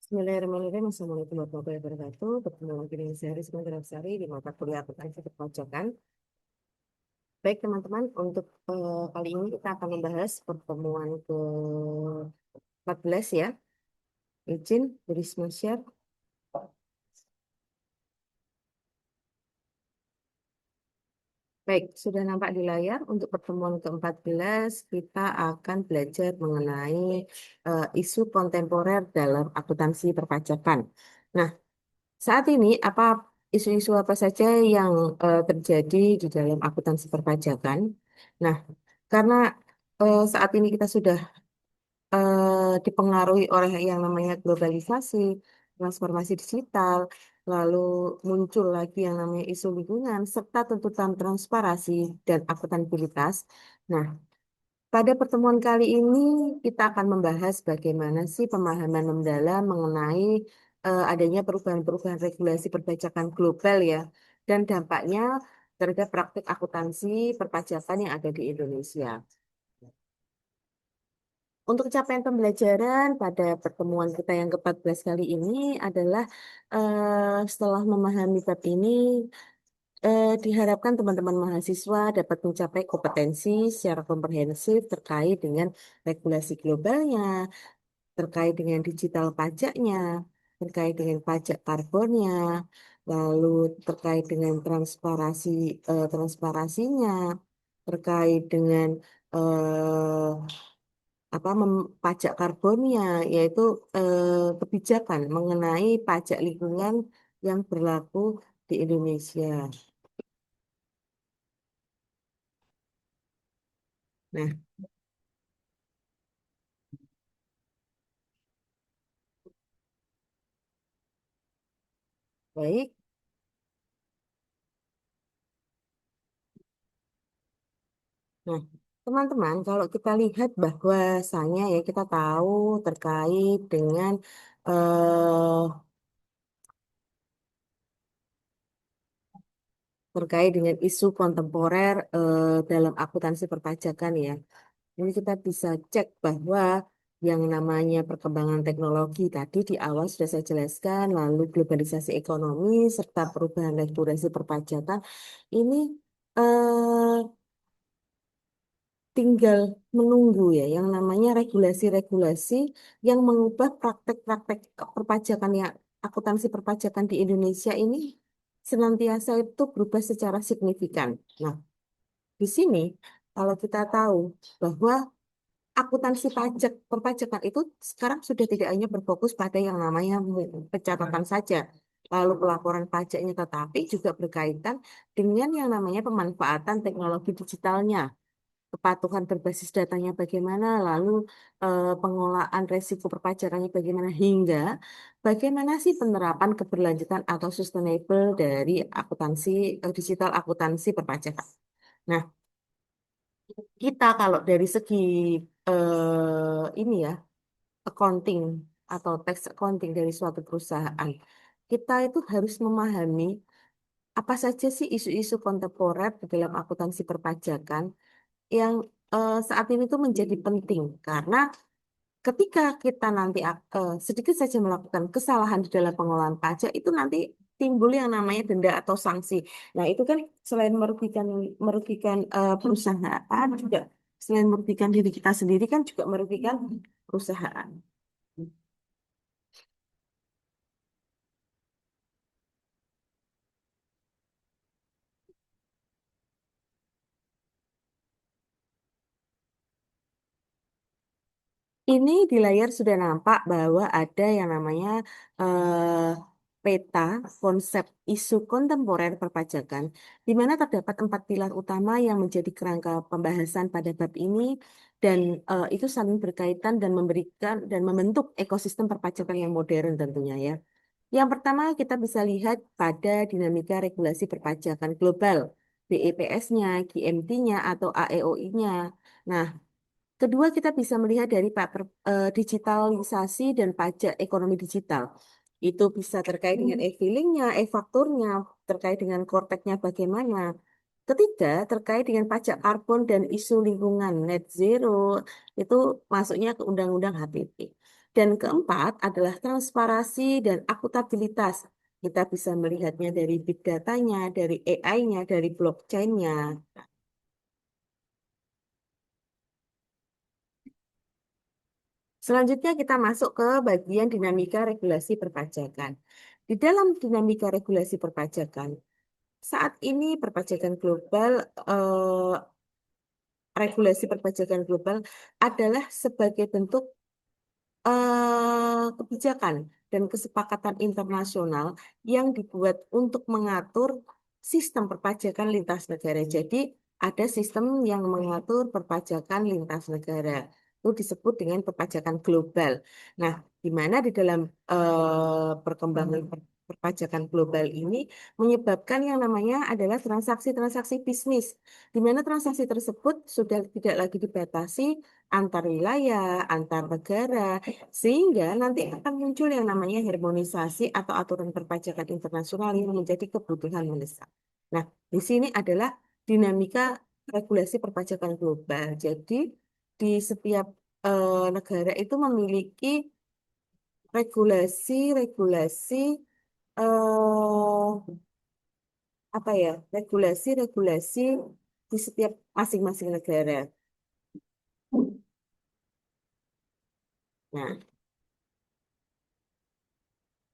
Bismillahirrahmanirrahim. Assalamualaikum warahmatullahi wabarakatuh. Bertemu lagi dengan saya Rizky Sari di mata kuliah akuntansi perpajakan. Baik teman-teman, untuk kali ini kita akan membahas pertemuan ke-14 ya. Izin beri share. Baik, sudah nampak di layar. Untuk pertemuan ke-14 kita akan belajar mengenai isu kontemporer dalam akuntansi perpajakan. Nah, saat ini isu-isu apa saja yang terjadi di dalam akuntansi perpajakan? Nah, karena saat ini kita sudah dipengaruhi oleh yang namanya globalisasi, transformasi digital, lalu muncul lagi yang namanya isu lingkungan, serta tuntutan transparansi dan akuntabilitas. Nah, pada pertemuan kali ini kita akan membahas bagaimana sih pemahaman mendalam mengenai adanya perubahan-perubahan regulasi perpajakan global ya, dan dampaknya terhadap praktik akuntansi perpajakan yang ada di Indonesia. Untuk capaian pembelajaran pada pertemuan kita yang ke-14 kali ini adalah setelah memahami bab ini, diharapkan teman-teman mahasiswa dapat mencapai kompetensi secara komprehensif terkait dengan regulasi globalnya, terkait dengan digital pajaknya, terkait dengan pajak karbonnya, lalu terkait dengan transparansinya, terkait dengan eh, pajak karbonnya, yaitu kebijakan mengenai pajak lingkungan yang berlaku di Indonesia. Nah, baik. Nah, teman-teman, kalau kita lihat bahwasanya ya kita tahu terkait dengan eh, isu kontemporer dalam akuntansi perpajakan ya. Ini kita bisa cek bahwa yang namanya perkembangan teknologi tadi di awal sudah saya jelaskan, lalu globalisasi ekonomi serta perubahan regulasi perpajakan ini eh, tinggal menunggu ya yang namanya regulasi-regulasi yang mengubah praktek-praktek perpajakan yang akuntansi perpajakan di Indonesia ini senantiasa itu berubah secara signifikan. Nah, di sini kalau kita tahu bahwa akuntansi pajak perpajakan itu sekarang sudah tidak hanya berfokus pada yang namanya pencatatan saja, lalu pelaporan pajaknya, tetapi juga berkaitan dengan yang namanya pemanfaatan teknologi digitalnya, kepatuhan berbasis datanya bagaimana, lalu pengolahan resiko perpajakannya bagaimana, hingga bagaimana sih penerapan keberlanjutan atau sustainable dari akuntansi digital akuntansi perpajakan. Nah, kita kalau dari segi ini ya accounting atau tax accounting dari suatu perusahaan, kita itu harus memahami apa saja sih isu-isu kontemporer di dalam akuntansi perpajakan yang saat ini tuh menjadi penting karena ketika kita nanti sedikit saja melakukan kesalahan di dalam pengolahan pajak itu nanti timbul yang namanya denda atau sanksi. Nah, itu kan selain merugikan perusahaan juga selain merugikan diri kita sendiri kan juga merugikan perusahaan. Ini di layar sudah nampak bahwa ada yang namanya eh, peta konsep isu kontemporer perpajakan, di mana terdapat 4 pilar utama yang menjadi kerangka pembahasan pada bab ini, dan itu saling berkaitan dan memberikan dan membentuk ekosistem perpajakan yang modern tentunya ya. Yang pertama kita bisa lihat pada dinamika regulasi perpajakan global, BEPS-nya, GMT-nya atau AEOI-nya. Nah, kedua, kita bisa melihat dari digitalisasi dan pajak ekonomi digital. Itu bisa terkait dengan e-filingnya, e-fakturnya, terkait dengan korteknya bagaimana. Ketiga, terkait dengan pajak karbon dan isu lingkungan net zero, itu masuknya ke Undang-Undang HPP. Dan keempat adalah transparansi dan akuntabilitas. Kita bisa melihatnya dari big datanya, dari AI-nya, dari blockchain-nya. Selanjutnya kita masuk ke bagian dinamika regulasi perpajakan. Di dalam dinamika regulasi perpajakan, saat ini perpajakan global, regulasi perpajakan global adalah sebagai bentuk kebijakan dan kesepakatan internasional yang dibuat untuk mengatur sistem perpajakan lintas negara. Jadi ada sistem yang mengatur perpajakan lintas negara. Itu disebut dengan perpajakan global. Nah, di mana di dalam perkembangan perpajakan global ini menyebabkan yang namanya adalah transaksi-transaksi bisnis, di mana transaksi tersebut sudah tidak lagi dibatasi antar wilayah, antar negara, sehingga nanti akan muncul yang namanya harmonisasi atau aturan perpajakan internasional yang menjadi kebutuhan mendesak. Nah, di sini adalah dinamika regulasi perpajakan global. Jadi, di setiap negara itu memiliki regulasi-regulasi apa ya? Regulasi-regulasi di setiap masing-masing negara. Nah,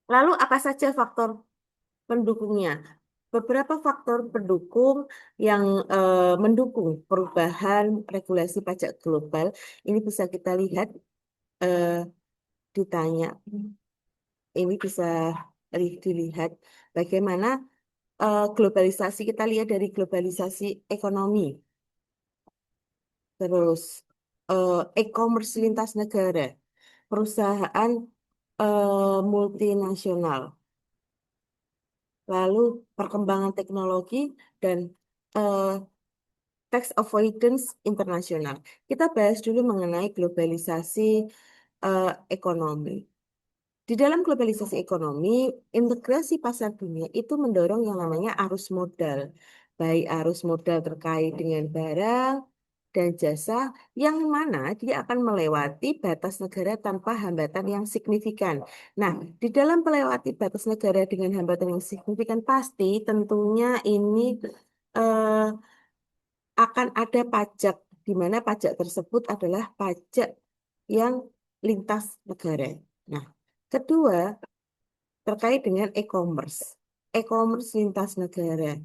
lalu apa saja faktor pendukungnya? Beberapa faktor pendukung yang mendukung perubahan regulasi pajak global ini bisa kita lihat, eh, ditanya, ini bisa dilihat bagaimana globalisasi, kita lihat dari globalisasi ekonomi, terus e-commerce lintas negara, perusahaan multinasional, lalu perkembangan teknologi dan eh, tax avoidance internasional. Kita bahas dulu mengenai globalisasi ekonomi. Di dalam globalisasi ekonomi, integrasi pasar dunia itu mendorong yang namanya arus modal, baik arus modal terkait dengan barang dan jasa, yang mana dia akan melewati batas negara tanpa hambatan yang signifikan. Nah, di dalam melewati batas negara dengan hambatan yang signifikan, pasti tentunya ini eh, akan ada pajak, di mana pajak tersebut adalah pajak yang lintas negara. Nah, kedua, terkait dengan e-commerce. E-commerce lintas negara.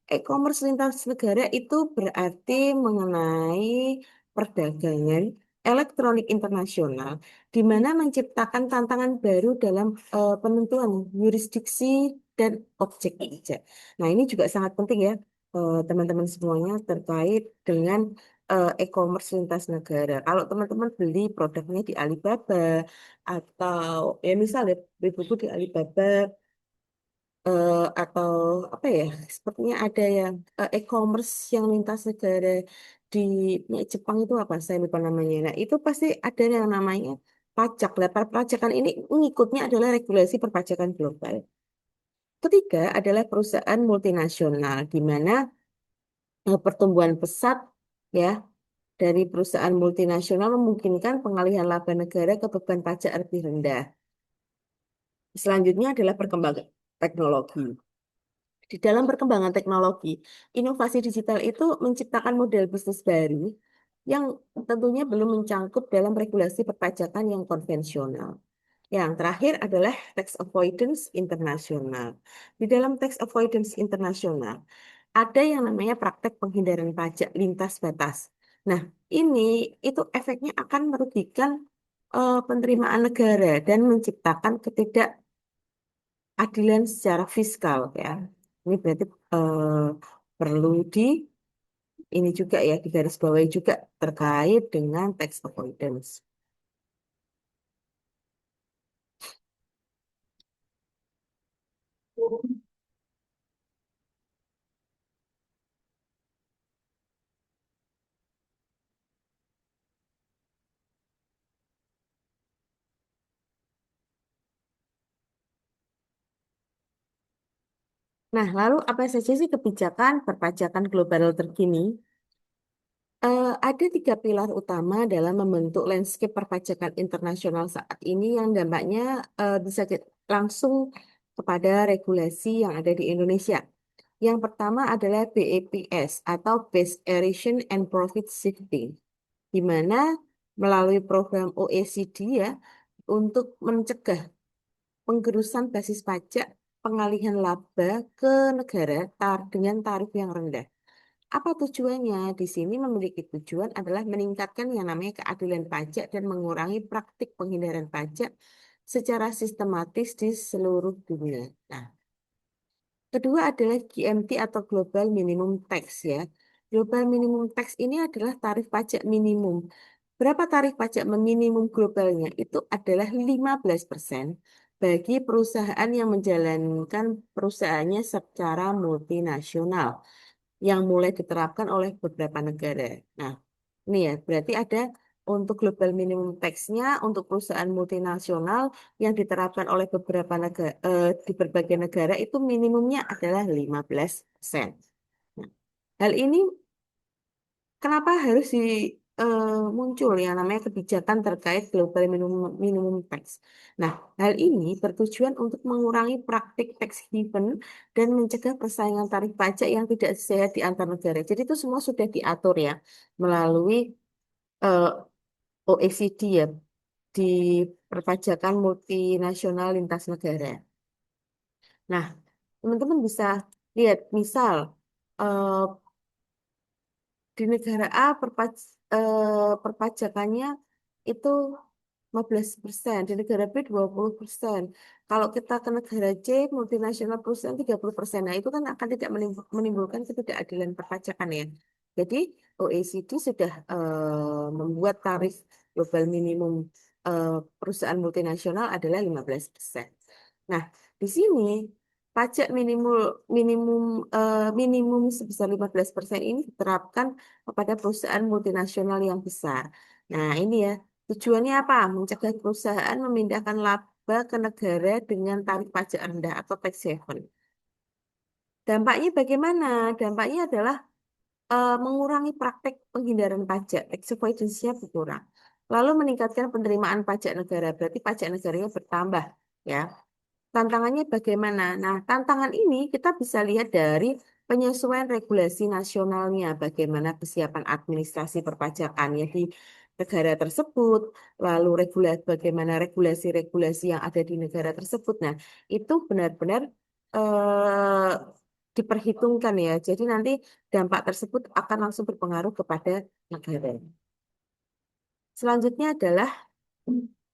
E-commerce lintas negara itu berarti mengenai perdagangan elektronik internasional, di mana menciptakan tantangan baru dalam penentuan yurisdiksi dan objek pajak. Nah, ini juga sangat penting ya, teman-teman semuanya, terkait dengan e-commerce lintas negara. Kalau teman-teman beli produknya di Alibaba, atau ya misalnya beli buku di Alibaba, atau apa ya, sepertinya ada yang e-commerce yang lintas negara di Jepang, itu apa saya lupa namanya. Nah, itu pasti ada yang namanya pajak. Lah, perpajakan ini mengikutnya adalah regulasi perpajakan global. Ketiga adalah perusahaan multinasional, di mana pertumbuhan pesat ya dari perusahaan multinasional memungkinkan pengalihan laba negara ke beban pajak lebih rendah. Selanjutnya adalah perkembangan teknologi. Di dalam perkembangan teknologi, inovasi digital itu menciptakan model bisnis baru yang tentunya belum mencangkup dalam regulasi perpajakan yang konvensional. Yang terakhir adalah tax avoidance internasional. Di dalam tax avoidance internasional, ada yang namanya praktek penghindaran pajak lintas batas. Nah, ini itu efeknya akan merugikan penerimaan negara dan menciptakan ketidakadilan secara fiskal ya. Ini berarti eh, perlu ini juga ya, digarisbawahi juga terkait dengan tax avoidance. Nah, lalu apa saja sih kebijakan perpajakan global terkini? Ada tiga pilar utama dalam membentuk landscape perpajakan internasional saat ini yang dampaknya bisa langsung kepada regulasi yang ada di Indonesia. Yang pertama adalah BEPS atau Base Erosion and Profit Shifting, di mana melalui program OECD ya untuk mencegah penggerusan basis pajak, pengalihan laba ke negara dengan tarif yang rendah. Apa tujuannya? Di sini memiliki tujuan adalah meningkatkan yang namanya keadilan pajak dan mengurangi praktik penghindaran pajak secara sistematis di seluruh dunia. Nah, kedua adalah GMT atau Global Minimum Tax ya. Global Minimum Tax ini adalah tarif pajak minimum. Berapa tarif pajak minimum globalnya? Itu adalah 15% bagi perusahaan yang menjalankan perusahaannya secara multinasional yang mulai diterapkan oleh beberapa negara. Nah, ini ya, berarti ada untuk global minimum tax-nya untuk perusahaan multinasional yang diterapkan oleh beberapa negara di berbagai negara itu minimumnya adalah 15%. Nah, hal ini kenapa harus muncul yang namanya kebijakan terkait global minimum tax. Nah, hal ini bertujuan untuk mengurangi praktik tax haven dan mencegah persaingan tarif pajak yang tidak sehat di antar negara. Jadi itu semua sudah diatur ya melalui eh, OECD ya di perpajakan multinasional lintas negara. Nah, teman-teman bisa lihat misal eh, di negara A perpajakannya itu 15%, di negara B 20%. Kalau kita ke negara C, multinasional perusahaan 30%. Nah, itu kan akan tidak menimbulkan ketidakadilan perpajakan ya. Jadi, OECD sudah membuat tarif global minimum eh, perusahaan multinasional adalah 15%. Nah, di sini pajak minimum minimum sebesar 15% ini diterapkan kepada perusahaan multinasional yang besar. Nah, ini ya, tujuannya apa? Mencegah perusahaan memindahkan laba ke negara dengan tarif pajak rendah atau tax haven. Dampaknya bagaimana? Dampaknya adalah mengurangi praktek penghindaran pajak, tax avoidance-nya berkurang. Lalu meningkatkan penerimaan pajak negara, berarti pajak negaranya bertambah, ya. Tantangannya bagaimana? Nah, tantangan ini kita bisa lihat dari penyesuaian regulasi nasionalnya, bagaimana kesiapan administrasi perpajakannya di negara tersebut, lalu bagaimana regulasi-regulasi yang ada di negara tersebut. Nah, itu benar-benar eh, diperhitungkan ya. Jadi nanti dampak tersebut akan langsung berpengaruh kepada negara. Selanjutnya adalah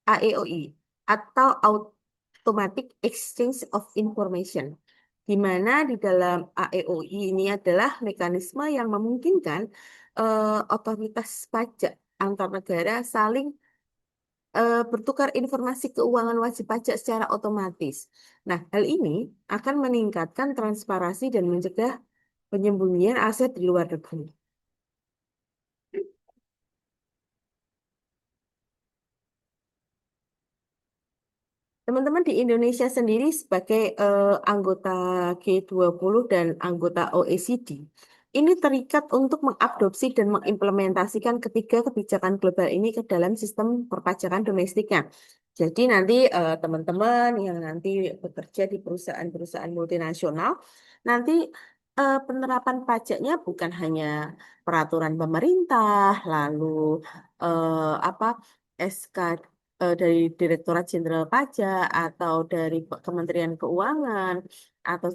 AEOI atau Automatic Exchange of Information, di mana di dalam AEOI ini adalah mekanisme yang memungkinkan otoritas pajak antar negara saling bertukar informasi keuangan wajib pajak secara otomatis. Nah, hal ini akan meningkatkan transparansi dan mencegah penyembunyian aset di luar negeri. Teman-teman di Indonesia sendiri sebagai anggota G20 dan anggota OECD, ini terikat untuk mengadopsi dan mengimplementasikan ketiga kebijakan global ini ke dalam sistem perpajakan domestiknya. Jadi nanti teman-teman yang nanti bekerja di perusahaan-perusahaan multinasional, nanti penerapan pajaknya bukan hanya peraturan pemerintah, lalu apa SK dari Direktorat Jenderal Pajak atau dari Kementerian Keuangan atau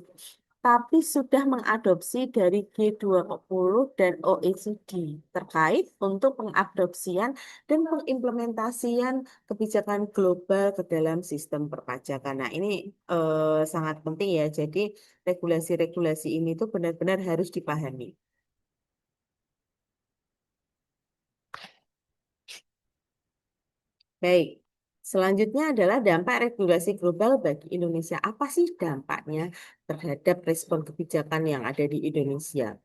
tapi sudah mengadopsi dari G20 dan OECD terkait untuk pengadopsian dan pengimplementasian kebijakan global ke dalam sistem perpajakan. Nah, ini sangat penting ya. Jadi regulasi-regulasi ini tuh benar-benar harus dipahami. Baik, selanjutnya adalah dampak regulasi global bagi Indonesia. Apa sih dampaknya terhadap respon kebijakan yang ada di Indonesia?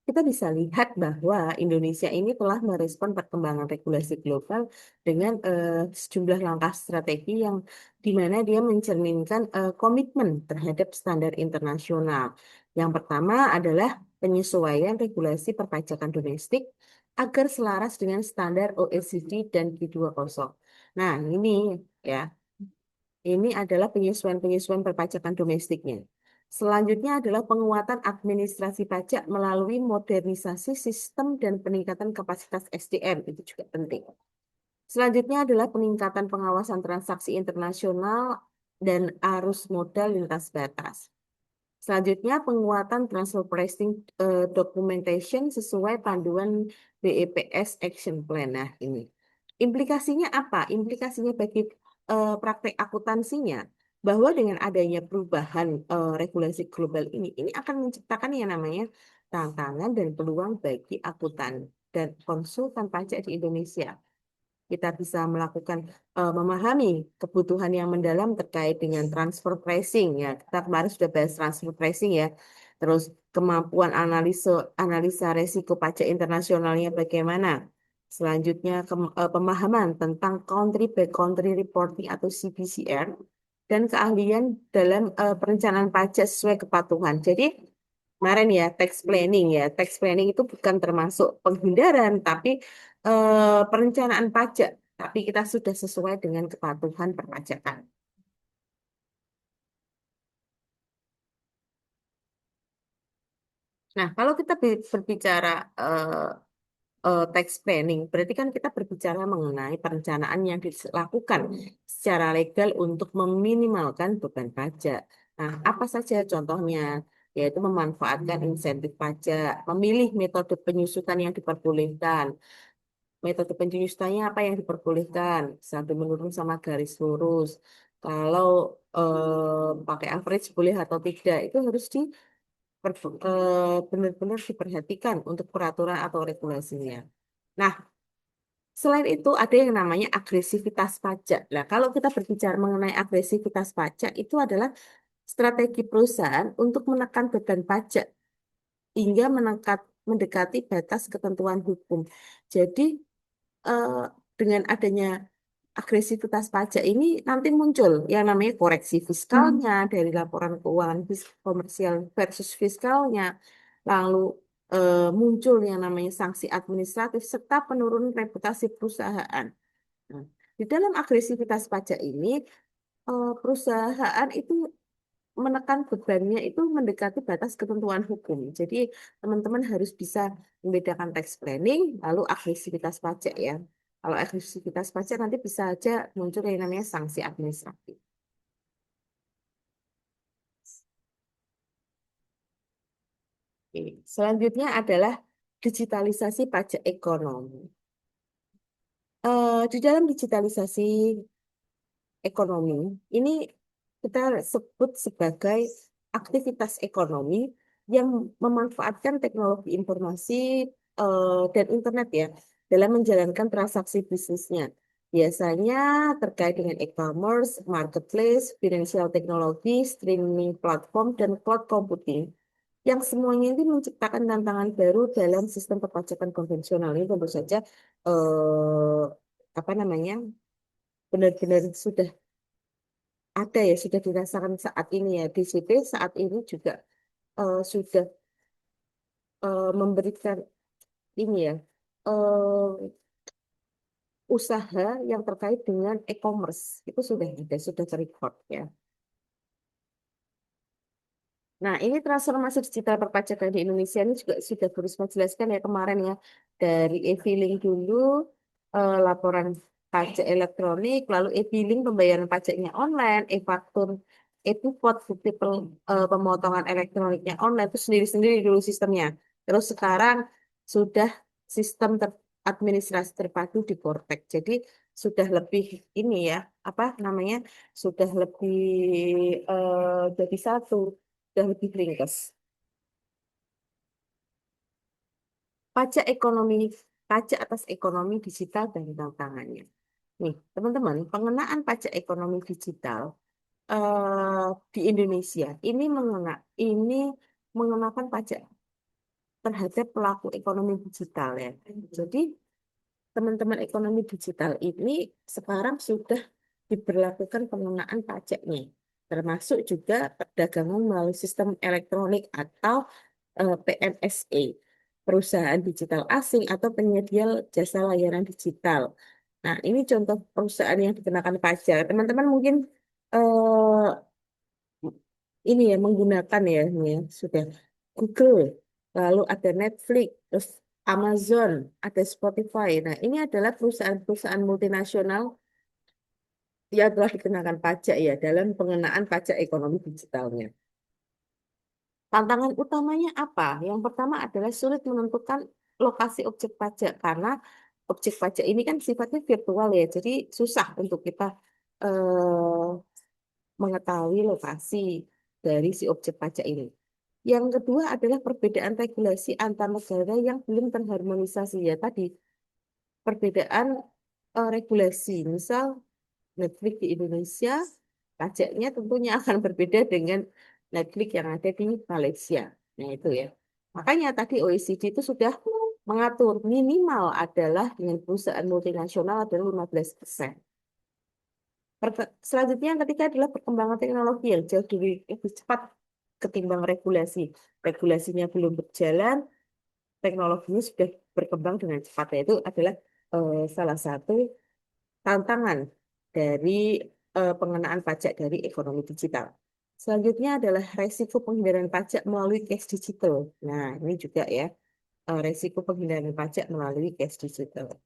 Kita bisa lihat bahwa Indonesia ini telah merespon perkembangan regulasi global dengan sejumlah langkah strategi yang di mana dia mencerminkan komitmen terhadap standar internasional. Yang pertama adalah penyesuaian regulasi perpajakan domestik agar selaras dengan standar OECD dan G20. Nah, ini ya, ini adalah penyesuaian-penyesuaian perpajakan domestiknya. Selanjutnya adalah penguatan administrasi pajak melalui modernisasi sistem dan peningkatan kapasitas SDM. Itu juga penting. Selanjutnya adalah peningkatan pengawasan transaksi internasional dan arus modal lintas batas. Selanjutnya, penguatan transfer pricing documentation sesuai panduan BEPS Action Plan. Nah, ini. Implikasinya apa? Implikasinya bagi praktek akuntansinya bahwa dengan adanya perubahan regulasi global ini akan menciptakan yang namanya tantangan dan peluang bagi akuntan dan konsultan pajak di Indonesia. Kita bisa melakukan memahami kebutuhan yang mendalam terkait dengan transfer pricing ya. Kita kemarin sudah bahas transfer pricing ya. Terus kemampuan analisa resiko pajak internasionalnya bagaimana. Selanjutnya pemahaman tentang country by country reporting atau CBCR dan keahlian dalam perencanaan pajak sesuai kepatuhan. Jadi kemarin ya tax planning ya. Tax planning itu bukan termasuk penghindaran tapi perencanaan pajak, tapi kita sudah sesuai dengan kepatuhan perpajakan. Nah, kalau kita berbicara tax planning, berarti kan kita berbicara mengenai perencanaan yang dilakukan secara legal untuk meminimalkan beban pajak. Nah, apa saja contohnya? Yaitu memanfaatkan insentif pajak, memilih metode penyusutan yang diperbolehkan, metode penyusutannya apa yang diperbolehkan sampai menurun sama garis lurus. Kalau pakai average boleh atau tidak itu harus benar-benar diperhatikan untuk peraturan atau regulasinya. Nah, selain itu ada yang namanya agresivitas pajak. Nah, kalau kita berbicara mengenai agresivitas pajak itu adalah strategi perusahaan untuk menekan beban pajak hingga mendekati batas ketentuan hukum. Jadi eh, dengan adanya agresivitas pajak ini nanti muncul yang namanya koreksi fiskalnya dari laporan keuangan komersial versus fiskalnya, lalu muncul yang namanya sanksi administratif serta penurunan reputasi perusahaan. Nah, di dalam agresivitas pajak ini perusahaan itu menekan bebannya itu mendekati batas ketentuan hukum. Jadi teman-teman harus bisa membedakan tax planning lalu agresivitas pajak ya. Kalau agresivitas pajak nanti bisa aja muncul yang namanya sanksi administratif. Oke. Selanjutnya adalah digitalisasi pajak ekonomi. Di dalam digitalisasi ekonomi, ini kita sebut sebagai aktivitas ekonomi yang memanfaatkan teknologi informasi dan internet ya dalam menjalankan transaksi bisnisnya. Biasanya terkait dengan e-commerce, marketplace, financial technology, streaming platform, dan cloud computing. Yang semuanya ini menciptakan tantangan baru dalam sistem perpajakan konvensional ini tentu saja eh, apa namanya benar-benar sudah ada ya sudah dirasakan saat ini ya DCP saat ini juga sudah memberikan ini ya eh, usaha yang terkait dengan e-commerce itu sudah ada sudah terrecord ya. Nah, ini transformasi digital perpajakan di Indonesia ini juga sudah Risma jelaskan ya kemarin ya. Dari e-filing dulu, laporan pajak elektronik, lalu e-filing pembayaran pajaknya online, e-faktur, e-kupon, bukti pemotongan elektroniknya online, itu sendiri-sendiri dulu sistemnya. Terus sekarang sudah sistem administrasi terpadu di Kortek. Jadi sudah lebih ini ya, apa namanya, sudah lebih jadi satu dan lebih ringkas. Pajak ekonomi, pajak atas ekonomi digital dan tantangannya. Nih, teman-teman, pengenaan pajak ekonomi digital di Indonesia ini mengenakan pajak terhadap pelaku ekonomi digital ya. Jadi, teman-teman ekonomi digital ini sekarang sudah diberlakukan pengenaan pajaknya, termasuk juga perdagangan melalui sistem elektronik atau PMSE. perusahaan digital asing atau penyedia jasa layanan digital. Nah, ini contoh perusahaan yang dikenakan pajak. Teman-teman mungkin eh, ini ya menggunakan ya, ini ya sudah Google, lalu ada Netflix, terus Amazon, ada Spotify. Nah, ini adalah perusahaan-perusahaan multinasional yang telah dikenakan pajak ya dalam pengenaan pajak ekonomi digitalnya. Tantangan utamanya apa? Yang pertama adalah sulit menentukan lokasi objek pajak karena objek pajak ini kan sifatnya virtual ya, jadi susah untuk kita eh, mengetahui lokasi dari si objek pajak ini. Yang kedua adalah perbedaan regulasi antar negara yang belum terharmonisasi ya tadi perbedaan regulasi. Misal Netflix di Indonesia pajaknya tentunya akan berbeda dengan Netflix yang ada di Malaysia. Nah itu ya. Makanya tadi OECD itu sudah mengatur minimal adalah dengan perusahaan multinasional adalah 15%. Selanjutnya yang ketiga adalah perkembangan teknologi yang jauh lebih cepat ketimbang regulasi. Regulasinya belum berjalan, teknologinya sudah berkembang dengan cepat. Itu adalah salah satu tantangan dari pengenaan pajak dari ekonomi digital. Selanjutnya adalah resiko penghindaran pajak melalui cash digital. Nah, ini juga ya, resiko penghindaran pajak melalui cash digital.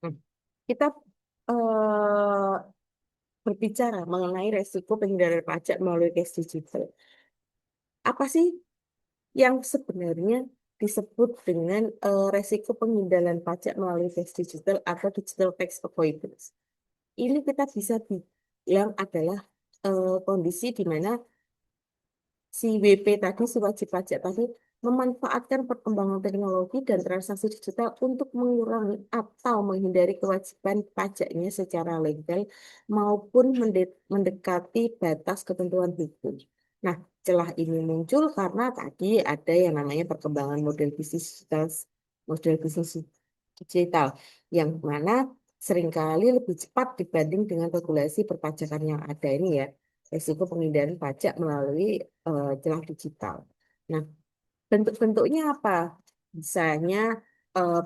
Hmm. Kita eh, berbicara mengenai resiko penghindaran pajak melalui cash digital. Apa sih yang sebenarnya disebut dengan resiko penghindaran pajak melalui cash digital atau digital tax avoidance? Ini kita bisa bilang adalah kondisi di mana si WP tadi, si wajib pajak tadi, memanfaatkan perkembangan teknologi dan transaksi digital untuk mengurangi atau menghindari kewajiban pajaknya secara legal maupun mendekati batas ketentuan hukum. Nah, celah ini muncul karena tadi ada yang namanya perkembangan model bisnis digital, yang mana seringkali lebih cepat dibanding dengan regulasi perpajakan yang ada ini ya risiko penghindaran pajak melalui celah digital. Nah, bentuk-bentuknya apa? Misalnya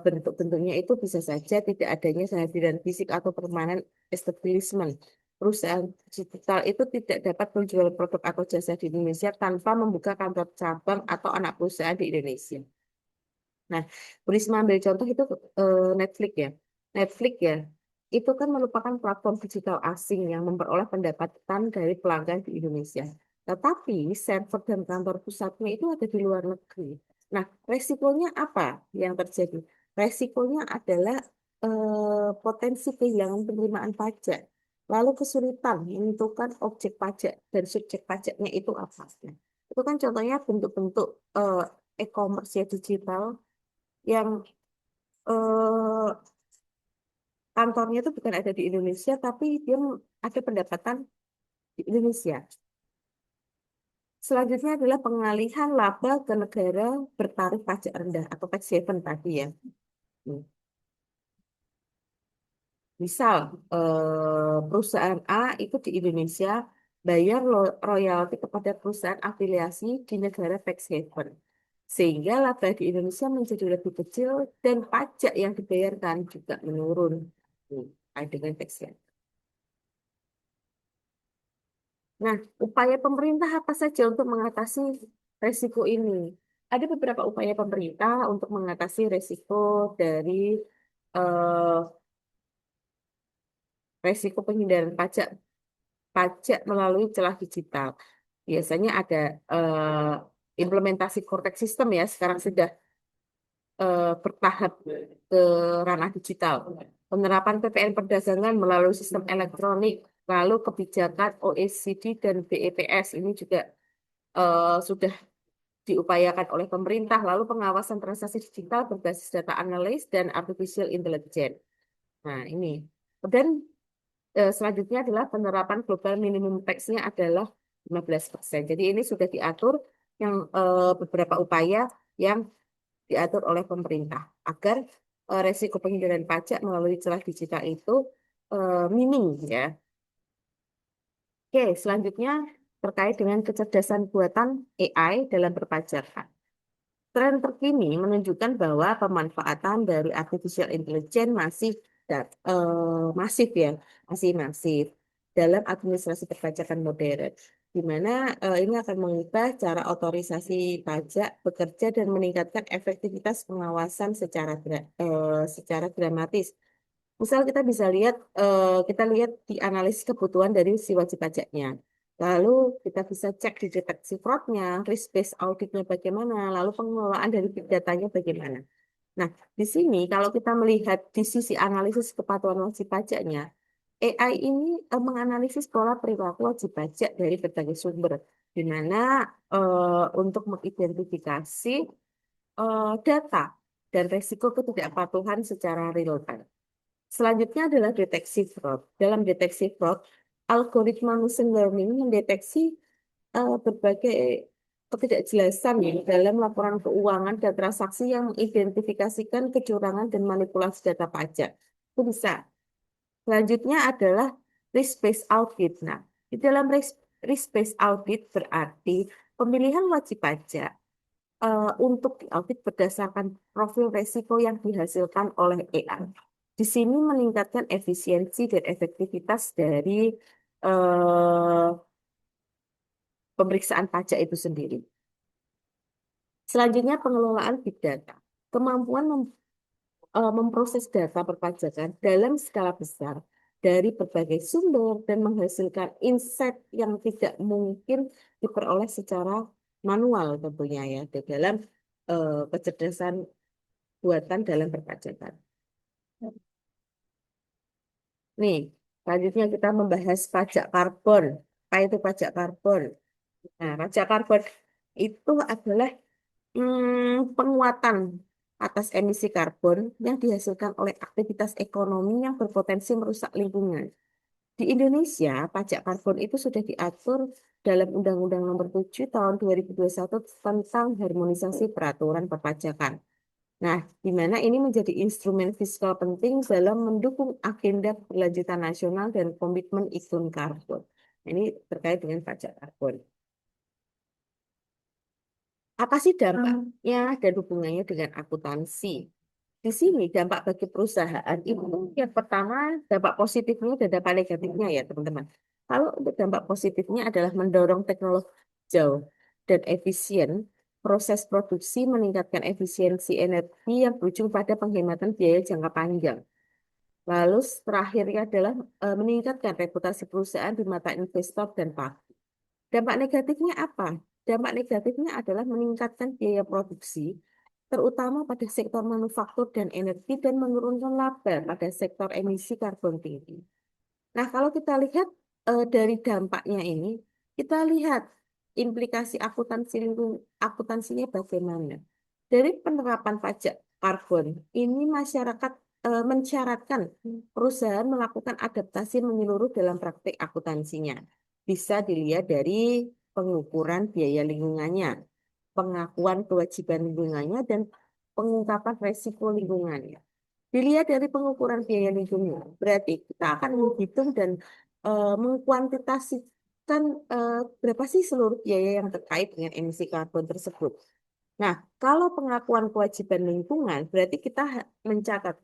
bentuk-bentuknya itu bisa saja tidak adanya kehadiran fisik atau permanen establishment. Perusahaan digital itu tidak dapat menjual produk atau jasa di Indonesia tanpa membuka kantor cabang atau anak perusahaan di Indonesia. Nah, Risma ambil contoh itu Netflix ya. Netflix ya, itu kan merupakan platform digital asing yang memperoleh pendapatan dari pelanggan di Indonesia. Tetapi server dan kantor pusatnya itu ada di luar negeri. Nah, resikonya apa yang terjadi? Resikonya adalah potensi kehilangan penerimaan pajak. Lalu kesulitan menentukan objek pajak dan subjek pajaknya itu apa. Nah, itu kan contohnya bentuk-bentuk e-commerce ya digital yang eh, kantornya itu bukan ada di Indonesia, tapi dia ada pendapatan di Indonesia. Selanjutnya adalah pengalihan laba ke negara bertarif pajak rendah atau tax haven tadi ya. Hmm. Misal perusahaan A itu di Indonesia bayar royalti kepada perusahaan afiliasi di negara tax haven. Sehingga laba di Indonesia menjadi lebih kecil dan pajak yang dibayarkan juga menurun. Dengan tax haven. Nah, upaya pemerintah apa saja untuk mengatasi resiko ini? Ada beberapa upaya pemerintah untuk mengatasi resiko dari eh, resiko penghindaran pajak pajak melalui celah digital. Biasanya ada implementasi Cortex System ya, sekarang sudah bertahap ke ranah digital. Penerapan PPN perdagangan melalui sistem elektronik, lalu kebijakan OECD dan BEPS ini juga sudah diupayakan oleh pemerintah, lalu pengawasan transaksi digital berbasis data analis dan artificial intelligence. Nah, ini. Dan selanjutnya adalah penerapan global minimum tax-nya adalah 15%. Jadi ini sudah diatur yang beberapa upaya yang diatur oleh pemerintah agar resiko penghindaran pajak melalui celah digital itu minim ya. Oke, selanjutnya terkait dengan kecerdasan buatan AI dalam perpajakan. Tren terkini menunjukkan bahwa pemanfaatan dari artificial intelligence masif ya, masih masif dalam administrasi perpajakan modern, di mana ini akan mengubah cara otorisasi pajak bekerja dan meningkatkan efektivitas pengawasan secara dramatis. Misal kita bisa lihat, kita lihat di analisis kebutuhan dari si wajib pajaknya. Lalu kita bisa cek di deteksi fraudnya, risk based auditnya bagaimana, lalu pengelolaan dari big datanya bagaimana. Nah, di sini kalau kita melihat di sisi analisis kepatuhan wajib pajaknya, AI ini menganalisis pola perilaku wajib pajak dari berbagai sumber, di mana untuk mengidentifikasi data dan resiko ketidakpatuhan secara real time. Selanjutnya adalah deteksi fraud. Dalam deteksi fraud, algoritma machine learning mendeteksi berbagai ketidakjelasan ya dalam laporan keuangan dan transaksi yang mengidentifikasikan kecurangan dan manipulasi data pajak. Itu bisa. Selanjutnya adalah risk-based audit. Nah, di dalam risk-based audit berarti pemilihan wajib pajak untuk diaudit berdasarkan profil resiko yang dihasilkan oleh AI. Di sini meningkatkan efisiensi dan efektivitas dari eh, pemeriksaan pajak itu sendiri. Selanjutnya pengelolaan big data. Kemampuan memproses data perpajakan dalam skala besar dari berbagai sumber dan menghasilkan insight yang tidak mungkin diperoleh secara manual tentunya ya di dalam kecerdasan buatan dalam perpajakan. Nih, selanjutnya kita membahas pajak karbon. Apa itu pajak karbon? Nah, pajak karbon itu adalah penguatan atas emisi karbon yang dihasilkan oleh aktivitas ekonomi yang berpotensi merusak lingkungan. Di Indonesia, pajak karbon itu sudah diatur dalam Undang-Undang Nomor 7 Tahun 2021 tentang harmonisasi peraturan perpajakan. Nah, di mana ini menjadi instrumen fiskal penting dalam mendukung agenda keberlanjutan nasional dan komitmen iklim karbon. Ini terkait dengan pajak karbon. Apa sih dampaknya dan hubungannya dengan akuntansi? Di sini dampak bagi perusahaan itu yang pertama dampak positifnya dan dampak negatifnya ya teman-teman. Kalau untuk dampak positifnya adalah mendorong teknologi jauh dan efisien proses produksi meningkatkan efisiensi energi yang berujung pada penghematan biaya jangka panjang. Lalu terakhirnya adalah meningkatkan reputasi perusahaan di mata investor dan pabrik. Dampak negatifnya apa? Dampak negatifnya adalah meningkatkan biaya produksi, terutama pada sektor manufaktur dan energi, dan menurunkan laba pada sektor emisi karbon tinggi. Nah, kalau kita lihat dari dampaknya ini, kita lihat implikasi akuntansinya bagaimana. Dari penerapan pajak karbon, ini masyarakat mensyaratkan perusahaan melakukan adaptasi menyeluruh dalam praktik akuntansinya. Bisa dilihat dari pengukuran biaya lingkungannya, pengakuan kewajiban lingkungannya, dan pengungkapan resiko lingkungannya. Dilihat dari pengukuran biaya lingkungan, berarti kita akan menghitung dan mengkuantitasikan berapa sih seluruh biaya yang terkait dengan emisi karbon tersebut. Nah, kalau pengakuan kewajiban lingkungan, berarti kita mencatat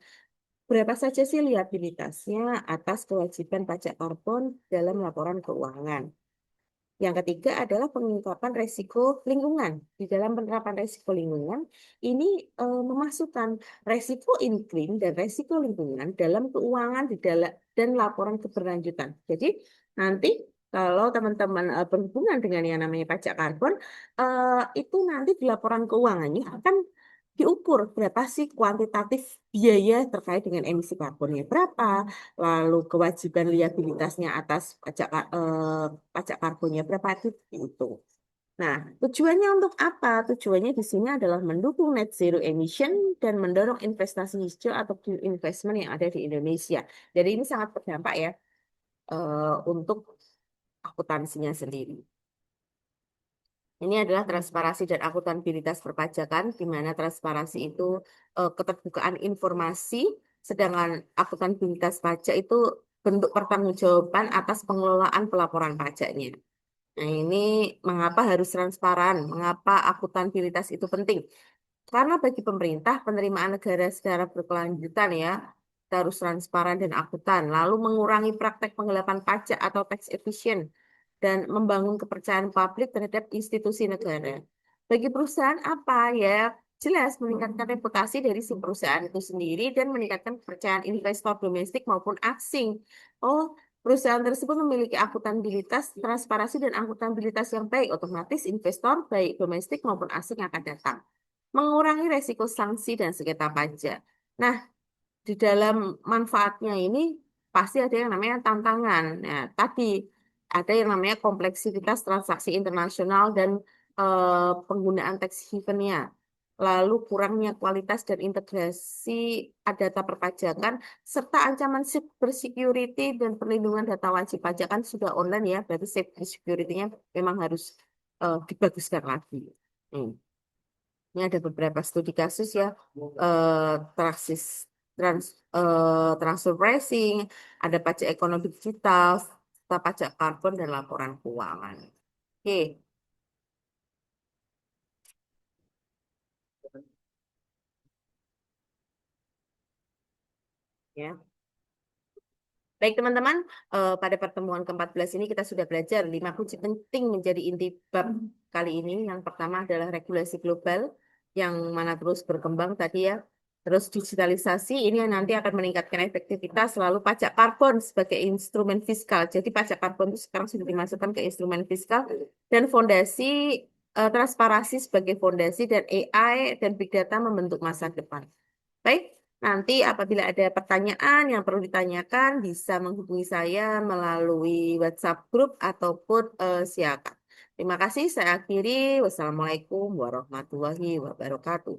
berapa saja sih liabilitasnya atas kewajiban pajak karbon dalam laporan keuangan. Yang ketiga adalah pengungkapan resiko lingkungan. Di dalam penerapan resiko lingkungan, ini memasukkan resiko iklim dan resiko lingkungan dalam keuangan dan laporan keberlanjutan. Jadi nanti kalau teman-teman berhubungan dengan yang namanya pajak karbon, itu nanti di laporan keuangannya akan diukur berapa sih kuantitatif biaya terkait dengan emisi karbonnya berapa, lalu kewajiban liabilitasnya atas pajak karbonnya berapa itu. Nah, tujuannya untuk apa? Tujuannya di sini adalah mendukung net zero emission dan mendorong investasi hijau atau green investment yang ada di Indonesia. Jadi ini sangat berdampak ya untuk akuntansinya sendiri. Ini adalah transparansi dan akuntabilitas perpajakan, di mana transparansi itu keterbukaan informasi, sedangkan akuntabilitas pajak itu bentuk pertanggungjawaban atas pengelolaan pelaporan pajaknya. Nah, ini mengapa harus transparan, mengapa akuntabilitas itu penting. Karena bagi pemerintah, penerimaan negara secara berkelanjutan ya, kita harus transparan dan akuntan, lalu mengurangi praktek penggelapan pajak atau tax evasion, dan membangun kepercayaan publik terhadap institusi negara. Bagi perusahaan apa ya? Jelas meningkatkan reputasi dari si perusahaan itu sendiri dan meningkatkan kepercayaan investor domestik maupun asing. Oh, perusahaan tersebut memiliki akuntabilitas, transparansi dan akuntabilitas yang baik, otomatis investor baik domestik maupun asing akan datang. Mengurangi resiko sanksi dan sengketa pajak. Nah, di dalam manfaatnya ini pasti ada yang namanya tantangan. Nah, tadi ada yang namanya kompleksitas transaksi internasional dan penggunaan tax haven-nya. Lalu kurangnya kualitas dan integrasi data perpajakan, serta ancaman cybersecurity dan perlindungan data wajib pajak kan sudah online ya, berarti cybersecurity-nya memang harus dibaguskan lagi. Hmm. Ini ada beberapa studi kasus ya, transis, trans, transfer pricing, ada pajak ekonomi digital, serta pajak karbon dan laporan keuangan. Oke, ya. Baik teman-teman, pada pertemuan ke-14 ini kita sudah belajar 5 kunci penting menjadi inti bab kali ini. Yang pertama adalah regulasi global yang mana terus berkembang tadi ya. Terus digitalisasi ini yang nanti akan meningkatkan efektivitas, lalu pajak karbon sebagai instrumen fiskal. Jadi pajak karbon itu sekarang sudah dimasukkan ke instrumen fiskal dan fondasi transparansi sebagai fondasi dan AI dan big data membentuk masa depan. Baik, nanti apabila ada pertanyaan yang perlu ditanyakan, bisa menghubungi saya melalui WhatsApp grup ataupun siakan. Terima kasih, saya akhiri. Wassalamualaikum warahmatullahi wabarakatuh.